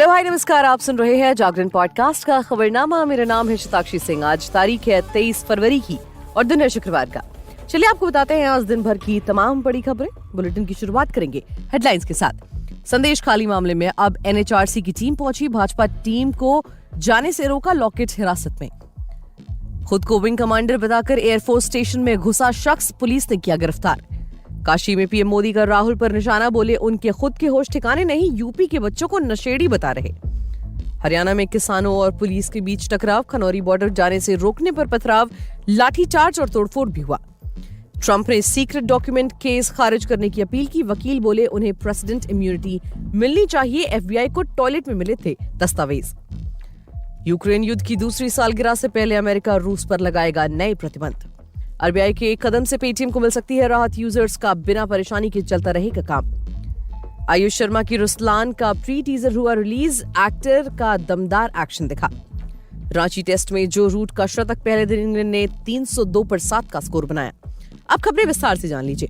Hello hi नमस्कार, आप सुन रहे हैं जागरण पॉडकास्ट का खबरनामा। मेरा नाम है शताक्षी सिंह। आज तारीख है 23 फरवरी की और दिन है शुक्रवार का। चलिए आपको बताते हैं आज दिन भर की तमाम बड़ी खबरें। बुलेटिन की शुरुआत करेंगे हेडलाइंस के साथ। संदेश खाली मामले में अब एनएचआरसी की टीम पहुंची। भाजपा टीम को जाने से रोका लॉकेट हिरासत में। खुद को विंग कमांडर बताकर एयरफोर्स स्टेशन में घुसा शख्स पुलिस ने किया गिरफ्तार। काशी में पीएम मोदी का राहुल पर निशाना, बोले उनके खुद के होश ठिकाने नहीं, यूपी के बच्चों को नशेड़ी बता रहे। हरियाणा में किसानों और पुलिस के बीच टकराव, खनौरी बॉर्डर जाने से रोकने पर पथराव, लाठीचार्ज और तोड़फोड़ भी हुआ। ट्रंप ने सीक्रेट डॉक्यूमेंट केस खारिज करने की अपील की। वकील बोले उन्हें प्रेसिडेंट इम्यूनिटी मिलनी चाहिए, एफबीआई को टॉयलेट में मिले थे दस्तावेज। यूक्रेन युद्ध की दूसरी सालगिरह से पहले अमेरिका रूस पर लगाएगा नए प्रतिबंध। आरबीआई के एक कदम से पेटीएम को मिल सकती है राहत, यूजर्स का बिना परेशानी के चलता रहेगा काम। आयुष शर्मा की रुस्लान का प्री टीजर हुआ रिलीज, एक्टर का दमदार एक्शन दिखा। रांची टेस्ट में जो रूट का शतक, पहले दिन इंग्लैंड ने 302 पर 7 का स्कोर बनाया। अब खबरें विस्तार से जान लीजिए।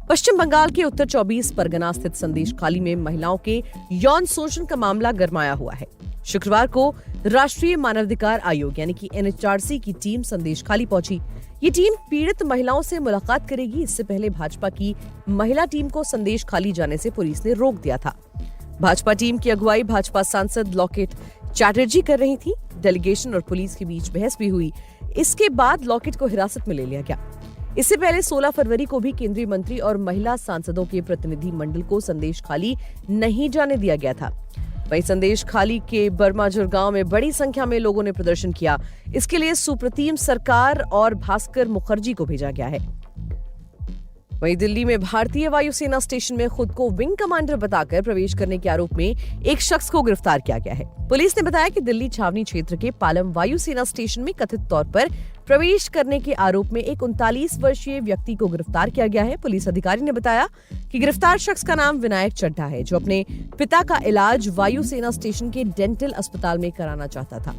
पश्चिम बंगाल के उत्तर 24 परगना स्थित संदेश खाली में महिलाओं के यौन शोषण का मामला गरमाया हुआ है। शुक्रवार को राष्ट्रीय मानवाधिकार आयोग यानी कि एनएचआरसी की टीम संदेश खाली पहुंची। ये टीम पीड़ित महिलाओं से मुलाकात करेगी। इससे पहले भाजपा की महिला टीम को संदेश खाली जाने से पुलिस ने रोक दिया था। भाजपा टीम की अगुवाई भाजपा सांसद लॉकेट चैटर्जी कर रही थी। डेलीगेशन और पुलिस के बीच बहस भी हुई। इसके बाद लॉकेट को हिरासत में ले लिया गया। इससे पहले 16 फरवरी को भी केंद्रीय मंत्री और महिला सांसदों के प्रतिनिधि मंडल को संदेश खाली नहीं जाने दिया गया था। वहीं संदेश खाली के बर्माजुर गांव में बड़ी संख्या में लोगों ने प्रदर्शन किया। इसके लिए सुप्रतीम सरकार और भास्कर मुखर्जी को भेजा गया है। वहीं दिल्ली में भारतीय वायुसेना स्टेशन में खुद को विंग कमांडर बताकर प्रवेश करने के आरोप में एक शख्स को गिरफ्तार किया गया है। पुलिस ने बताया कि दिल्ली छावनी क्षेत्र के पालम वायुसेना स्टेशन में कथित तौर पर प्रवेश करने के आरोप में एक 39 वर्षीय व्यक्ति को गिरफ्तार किया गया है। पुलिस अधिकारी ने बताया कि गिरफ्तार शख्स का नाम विनायक चड्ढा है, जो अपने पिता का इलाज वायुसेना स्टेशन के डेंटल अस्पताल में कराना चाहता था।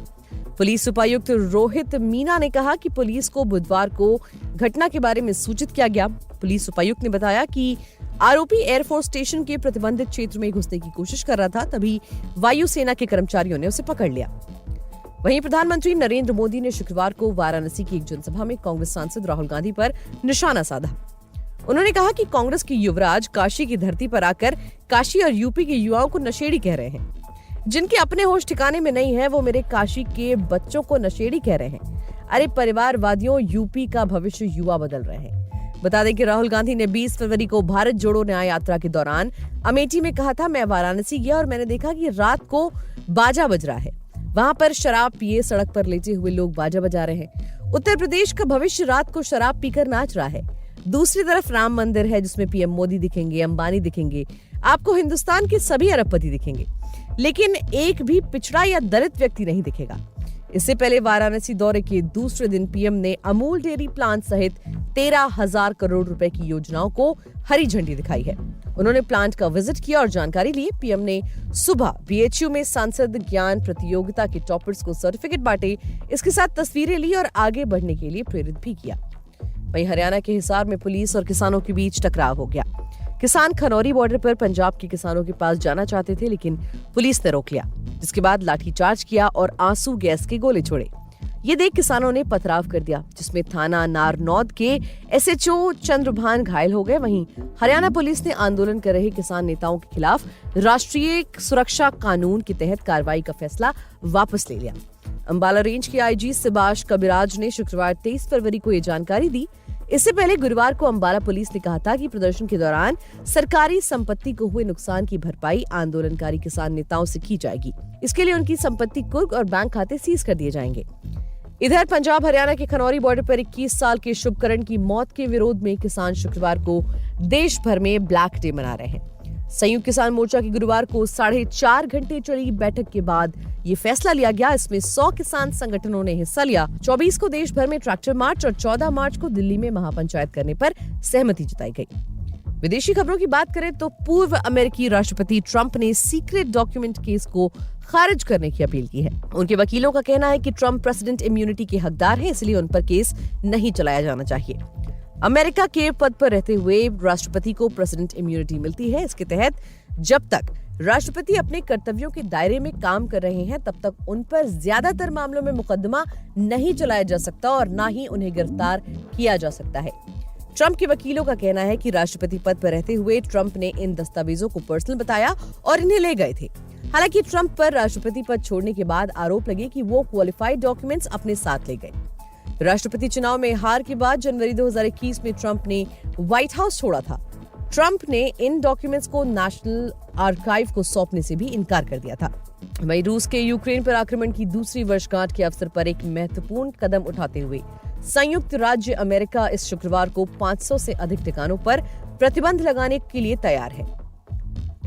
पुलिस उपायुक्त रोहित मीना ने कहा कि पुलिस को बुधवार को घटना के बारे में सूचित किया गया। पुलिस उपायुक्त ने बताया कि आरोपी एयरफोर्स स्टेशन के प्रतिबंधित क्षेत्र में घुसने की कोशिश कर रहा था, तभी वायुसेना के कर्मचारियों ने उसे पकड़ लिया। वहीं प्रधानमंत्री नरेंद्र मोदी ने शुक्रवार को वाराणसी की एक जनसभा में कांग्रेस सांसद राहुल गांधी पर निशाना साधा। उन्होंने कहा कि कांग्रेस के युवराज काशी की धरती पर आकर काशी और यूपी के युवाओं को नशेड़ी कह रहे हैं। जिनके अपने होश ठिकाने में नहीं है, वो मेरे काशी के बच्चों को नशेड़ी कह रहे हैं। अरे परिवारवादियों, यूपी का भविष्य युवा बदल रहे हैं। बता दें कि राहुल गांधी ने 20 फरवरी को भारत जोड़ो न्याय यात्रा के दौरान अमेठी में कहा था, मैं वाराणसी गया और मैंने देखा कि रात को बाजा बज रहा है। वहां पर शराब पिए सड़क पर लेटे हुए लोग बाजा बजा रहे हैं। उत्तर प्रदेश का भविष्य रात को शराब पीकर नाच रहा है। दूसरी तरफ राम मंदिर है, जिसमें पीएम मोदी दिखेंगे, अंबानी दिखेंगे, आपको हिंदुस्तान के सभी अरबपति दिखेंगे, लेकिन एक भी पिछड़ा या दलित व्यक्ति नहीं दिखेगा। इससे पहले वाराणसी दौरे के दूसरे दिन पीएम ने अमूल डेयरी प्लांट सहित 13,000 करोड़ रुपए की योजनाओं को हरी झंडी दिखाई है। उन्होंने प्लांट का विजिट किया और जानकारी ली। पीएम ने सुबह बीएचयू में सांसद ज्ञान प्रतियोगिता के टॉपर्स को सर्टिफिकेट बांटे। इसके साथ तस्वीरें ली और आगे बढ़ने के लिए प्रेरित भी किया। वहीं हरियाणा के हिसार में पुलिस और किसानों के बीच टकराव हो गया। किसान खनौरी बॉर्डर पर पंजाब के किसानों के पास जाना चाहते थे, लेकिन पुलिस ने रोक लिया, जिसके बाद लाठीचार्ज किया और आंसू गैस के गोले छोड़े। ये देख किसानों ने पथराव कर दिया, जिसमें थाना नारनौद के एसएचओ चंद्रभान घायल हो गए। वहीं हरियाणा पुलिस ने आंदोलन कर रहे किसान नेताओं के खिलाफ राष्ट्रीय सुरक्षा कानून के तहत कार्रवाई का फैसला वापस ले लिया। अंबाला रेंज के आईजी सुभाष कविराज ने शुक्रवार 23 फरवरी को ये जानकारी दी। इससे पहले गुरुवार को अंबाला पुलिस ने कहा था कि प्रदर्शन के दौरान सरकारी संपत्ति को हुए नुकसान की भरपाई आंदोलनकारी किसान नेताओं से की जाएगी। इसके लिए उनकी संपत्ति कुर्क और बैंक खाते सीज कर दिए जाएंगे। इधर पंजाब हरियाणा के खनौरी बॉर्डर पर 21 साल के शुभकरण की मौत के विरोध में किसान शुक्रवार को देश भर में ब्लैक डे मना रहे हैं। संयुक्त किसान मोर्चा की गुरुवार को 4.5 घंटे चली बैठक के बाद ये फैसला लिया गया। इसमें 100 किसान संगठनों ने हिस्सा लिया। 24 को देश भर में ट्रैक्टर मार्च और 14 मार्च को दिल्ली में महापंचायत करने पर सहमति जताई गई। विदेशी खबरों की बात करें तो पूर्व अमेरिकी राष्ट्रपति ट्रंप ने सीक्रेट डॉक्यूमेंट केस को खारिज करने की अपील की है। उनके वकीलों का कहना है कि ट्रंप प्रेसिडेंट इम्यूनिटी के हकदार हैं, इसलिए उन पर केस नहीं चलाया जाना चाहिए। अमेरिका के पद पर रहते हुए राष्ट्रपति को प्रेसिडेंट इम्यूनिटी मिलती है। इसके तहत जब तक राष्ट्रपति अपने कर्तव्यों के दायरे में काम कर रहे हैं तब तक उन पर ज्यादातर मामलों में मुकदमा नहीं चलाया जा सकता और न ही उन्हें गिरफ्तार किया जा सकता है। ट्रंप के वकीलों का कहना है कि राष्ट्रपति पद पर रहते हुए ट्रंप ने इन दस्तावेजों को पर्सनल बताया और इन्हें ले गए थे। हालांकि ट्रंप पर राष्ट्रपति पद छोड़ने के बाद आरोप लगे कि वो क्वालिफाइड डॉक्यूमेंट्स अपने साथ ले गए। राष्ट्रपति चुनाव में हार के बाद जनवरी 2021 में ट्रंप ने व्हाइट हाउस छोड़ा था। ट्रंप ने इन डॉक्यूमेंट्स को नेशनल आर्काइव को सौंपने से भी इनकार कर दिया था। वहीं रूस के यूक्रेन पर आक्रमण की दूसरी वर्षगांठ के अवसर पर एक महत्वपूर्ण कदम उठाते हुए संयुक्त राज्य अमेरिका इस शुक्रवार को 500 से अधिक ठिकानों पर प्रतिबंध लगाने के लिए तैयार है।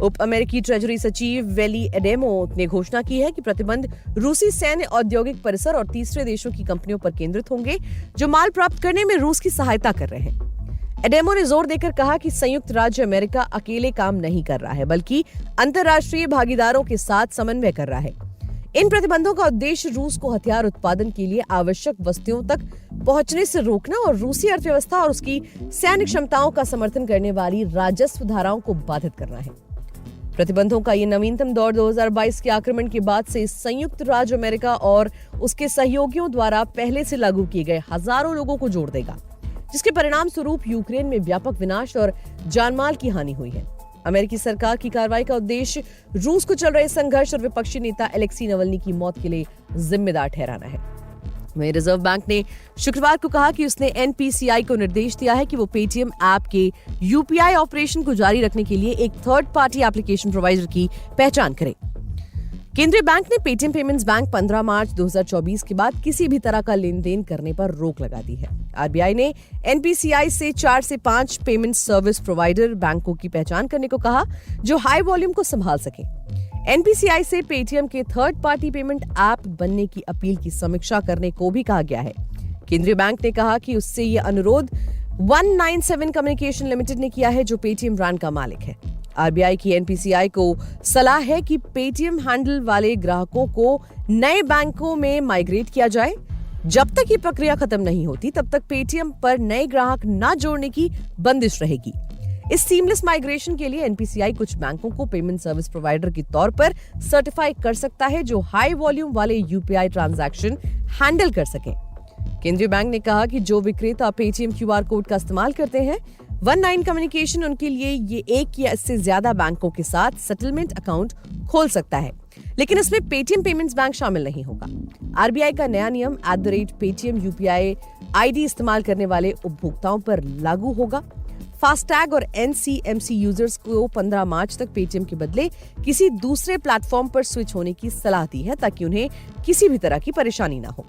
उप अमेरिकी ट्रेजरी सचिव वेली एडेमो ने घोषणा की है कि प्रतिबंध रूसी सैन्य औद्योगिक परिसर और तीसरे देशों की कंपनियों पर केंद्रित होंगे जो माल प्राप्त करने में रूस की सहायता कर रहे हैं। एडेमो ने जोर देकर कहा कि संयुक्त राज्य अमेरिका अकेले काम नहीं कर रहा है बल्कि अंतर्राष्ट्रीय भागीदारों के साथ समन्वय कर रहा है। इन प्रतिबंधों का उद्देश्य रूस को हथियार उत्पादन के लिए आवश्यक वस्तुओं तक पहुंचने से रोकना और रूसी अर्थव्यवस्था और उसकी सैन्य क्षमताओं का समर्थन करने वाली राजस्व धाराओं को बाधित करना है। प्रतिबंधों का ये नवीनतम दौर 2022 के आक्रमण के बाद से संयुक्त राज्य अमेरिका और उसके सहयोगियों द्वारा पहले से लागू किए गए हजारों लोगों को जोड़ देगा, जिसके परिणाम स्वरूप यूक्रेन में व्यापक विनाश और जानमाल की हानि हुई है। अमेरिकी सरकार की कार्रवाई का उद्देश्य रूस को चल रहे संघर्ष और विपक्षी नेता अलेक्सी नवल्नी की मौत के लिए जिम्मेदार ठहराना है। वहीं रिजर्व बैंक ने शुक्रवार को कहा कि उसने एनपीसीआई को निर्देश दिया है कि वो पेटीएम ऐप के यूपीआई ऑपरेशन को जारी रखने के लिए एक थर्ड पार्टी एप्लीकेशन प्रोवाइडर की पहचान करे। केंद्रीय बैंक ने पेटीएम पेमेंट्स बैंक 15 मार्च 2024 के बाद किसी भी तरह का लेन देन करने पर रोक लगा दी है। आरबीआई ने एनपीसीआई से 4 से 5 पेमेंट सर्विस प्रोवाइडर बैंकों की पहचान करने को कहा जो हाई वॉल्यूम को संभाल सके। एनपीसीआई से पेटीएम के थर्ड पार्टी पेमेंट ऐप बनने की अपील की समीक्षा करने को भी कहा गया है। केंद्रीय बैंक ने कहा कि उससे ये अनुरोध 197 कम्युनिकेशन लिमिटेड ने किया है जो पेटीएम ब्रांड का मालिक है। आरबीआई की एनपीसीआई को सलाह है कि पेटीएम हैंडल वाले ग्राहकों को नए बैंकों में माइग्रेट किया जाए। जब तक ये प्रक्रिया खत्म नहीं होती तब तक पेटीएम पर नए ग्राहक न जोड़ने की बंदिश रहेगी। इस सीमलेस माइग्रेशन के लिए एनपीसीआई कुछ बैंकों को पेमेंट सर्विस प्रोवाइडर के तौर पर सर्टिफाई कर सकता है जो हाई वॉल्यूम वाले यूपीआई ट्रांजैक्शन हैंडल कर सके। केंद्रीय बैंक ने कहा कि जो विक्रेता पेटीएम क्यूआर कोड का इस्तेमाल करते हैं 19 कम्युनिकेशन उनके लिए ये एक या इससे ज्यादा बैंकों के साथ सेटलमेंट अकाउंट खोल सकता है, लेकिन इसमें पेटीएम पेमेंट्स बैंक शामिल नहीं होगा। आरबीआई का नया नियम @पेटीएम यूपीआई आईडी इस्तेमाल करने वाले उपभोक्ताओं पर लागू होगा। फास्टैग और एनसीएमसी यूजर्स को 15 मार्च तक पेटीएम के बदले किसी दूसरे प्लेटफॉर्म पर स्विच होने की सलाह दी है ताकि उन्हें किसी भी तरह की परेशानी न हो।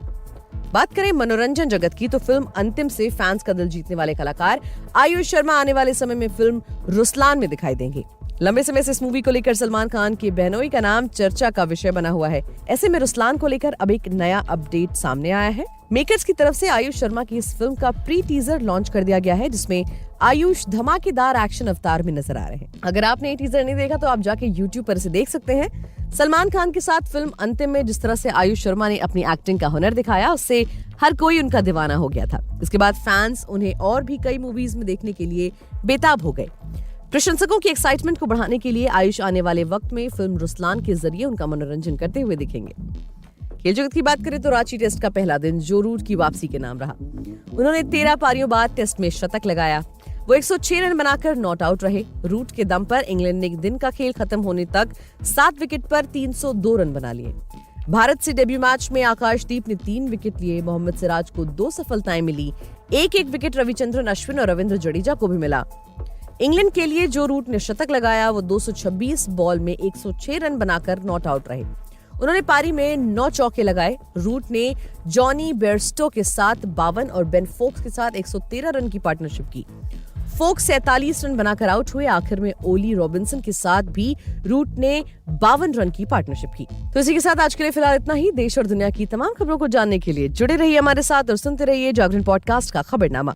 बात करें मनोरंजन जगत की तो फिल्म अंतिम से फैंस का दिल जीतने वाले कलाकार आयुष शर्मा आने वाले समय में फिल्म रुस्लान में दिखाई देंगे। लंबे समय से इस मूवी को लेकर सलमान खान की बहनोई का नाम चर्चा का विषय बना हुआ है। ऐसे में रुस्लान को लेकर अब एक नया अपडेट सामने आया है। मेकर्स की तरफ से आयुष शर्मा की इस फिल्म का प्री टीजर लॉन्च कर दिया गया है जिसमें आयुष धमाकेदार एक्शन अवतार में नजर आ रहे हैं। अगर आपने ये टीजर नहीं देखा तो आप जाके YouTube पर इसे देख सकते हैं। सलमान खान के साथ फिल्म अंतिम में जिस तरह से आयुष शर्मा ने अपनी एक्टिंग का हुनर दिखाया उससे हर कोई उनका दीवाना हो गया था। इसके बाद फैंस उन्हें और भी कई मूवीज में देखने के लिए बेताब हो गए। प्रशंसकों की एक्साइटमेंट को बढ़ाने के लिए आयुष आने वाले वक्त में फिल्म रुस्लान के जरिए उनका मनोरंजन करते हुए दिखेंगे। खेल जगत की बात करें तो रांची टेस्ट का पहला दिन जो रूट की वापसी के नाम रहा। उन्होंने 13 पारियों बाद टेस्ट में शतक लगाया। वो 106 रन बनाकर नॉट आउट रहे। रूट के दम पर इंग्लैंड ने दिन का खेल खत्म होने तक 7 विकेट पर 302 रन बना लिए। भारत से डेब्यू मैच में आकाशदीप ने 3 विकेट लिए। मोहम्मद सिराज को 2 सफलताएं मिली। एक विकेट रविचंद्रन अश्विन और रविंद्र जडेजा को भी मिला। इंग्लैंड के लिए जो रूट ने शतक लगाया वो 226 बॉल में 106 रन बनाकर नॉट आउट रहे। उन्होंने पारी में 9 चौके लगाए। रूट ने जॉनी बेयरस्टो के साथ 52 और बेन फोक्स के साथ 113 रन की पार्टनरशिप की। फोक्स 47 रन बनाकर आउट हुए। आखिर में ओली रॉबिन्सन के साथ भी रूट ने 52 रन की पार्टनरशिप की। तो इसी के साथ आज के लिए फिलहाल इतना ही। देश और दुनिया की तमाम खबरों को जानने के लिए जुड़े रहिए हमारे साथ और सुनते रहिए जागरण पॉडकास्ट का खबरनामा।